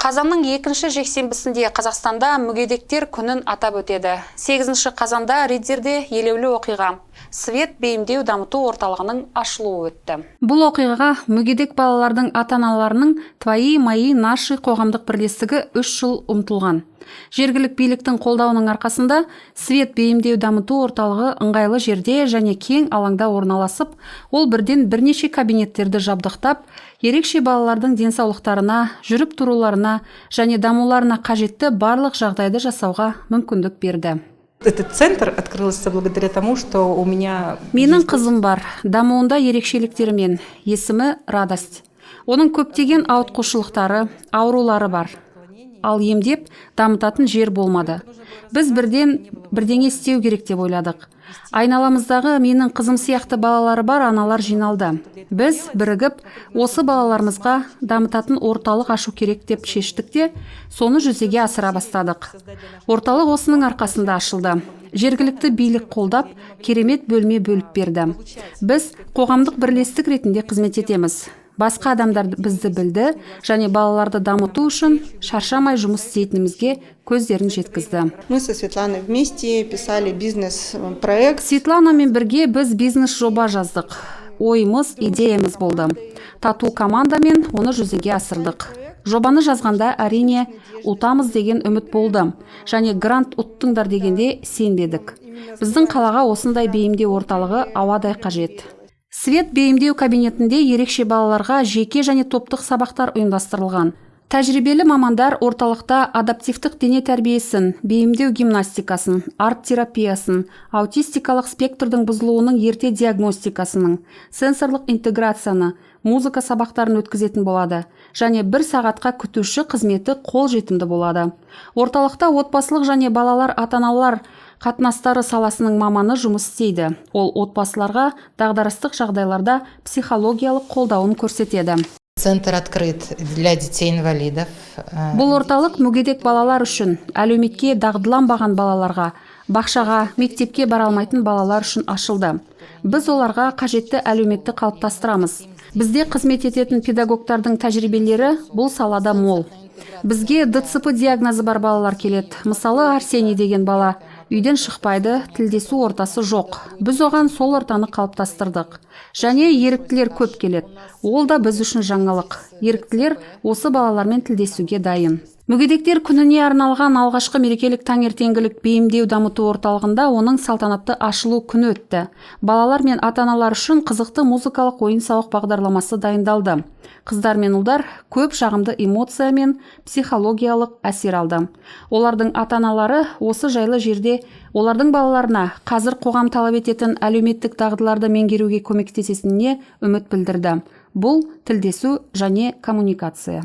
Қазанның 2-ші жексенбісінде Қазақстанда мүгедектер күнін атап өтеді. 8-ші қазанда Риддерде елеулі оқиға. Свет бейімдеу дамыту орталығының ашылуы өтті. Бұл оқиғаға мүгедек балалардың ата-аналарының Твои мои наши қоғамдық бірлестігі 3 жыл ұмтылған. Жергілік биліктің қолдауының арқасында Свет бейімдеу дамыту орталығы ыңғайлы жерде және кең алаңда орналасып, ол бірден бірнеше кабинеттерді жабдықтап, ерекше балалардың денсаулықтарына, жүріп тұруларына және дамуларына қажетті барлық жағдайды жасауға мүмкіндік берді. Этот центр открылся благодаря тому, что у меня... Менің қызым бар, дамуында ерекшеліктерімен, есімі Радость. Оның көптеген ауытқушылықтары, аурулары бар. Ал емдеп дамытатын жер болмады. Біз бірдеңе істеу керек деп ойладық. Айналамыздағы менің қызым сияқты балалары бар аналар жиналды. Біз бірігіп, осы балаларымызға дамытатын орталық ашу керек деп шештік те, соны жүзеге асыра бастадық. Орталық осының арқасында ашылды. Жергілікті билік қолдап, керемет бөлме бөліп берді. Біз қоғамдық бірлестік ретінде қызмет етеміз. Басқа адамдар бізді білді және балаларды дамыту үшін шаршамай жұмыс істейтінімізге көздерін жеткізді. Мы со Светланой вместе писали бизнес-проект. Светланамен бірге біз бизнес-жоба жаздық. Ойымыз, идеямыз болды. Тату командамен оны жүзеге асырдық. Жобаны жазғанда әрине ұтамыз деген үміт болды. Және грант ұттыңдар дегенде сенбедік. Біздің қалаға осындай бейімдеу орталығы ауадай қажет. Свет бейімдеу кабинетінде ерекше балаларға жеке және топтық сабақтар ұйымдастырылған. Тәжірибелі мамандар орталықта адаптивтік дене тәрбиесін, бейімдеу гимнастикасын, арт-терапиясын, аутистикалық спектрдің бұзылуының ерте диагностикасының, сенсорлық интеграцияны, музыка сабақтарын өткізетін болады, және 1 сағатқа күтуші қызметі қол жетімді болады. Орталықта отбасылық және балалар ата-аналар қатынастары саласының маманы жұмыс істейді. Ол отбасыларға дағдарыстық жағдайларда психологиялық қолдауын көрсетеді. Центр открыт для детей-инвалидов. Бұл орталық мүгедек балалар үшін, әлеуметке дағдыланбаған балаларға, бақшаға, мектепке бара алмайтын балалар үшін ашылды. Біз оларға қажетті әлеуметті қалыптастырамыз. Бізде қызмет ететін педагогтардың тәжірибелері бұл салада мол. Бізге ДЦП диагнозы бар балалар келеді. Мысалы, Арсений деген бала үйден шықпайды, тілдесу ортасы жоқ. Біз оған сол ортаны қалыптастырдық. Және еріктілер көп келеді. Ол да біз үшін жаңалық. Еріктілер осы балалармен тілдесуге дайын. Мүгедектер күніне арналған алғашқы мерекелік таңертеңгілік бейімдеу дамыту орталығында оның салтанатты ашылу күні өтті. Балалар мен ата-аналар үшін қызықты музыкалық ойын-сауық бағдарламасы дайындалды. Қыздар мен ұлдар көп жағымды эмоция мен психологиялық әсер алды. Олардың ата-аналары осы жайлы жерде олардың балаларына қазір қоғам талап ететін әлеуметтік дағдыларды меңгеруге көмектесетініне үміт білдірді. Бұл тілдесу және коммуникация.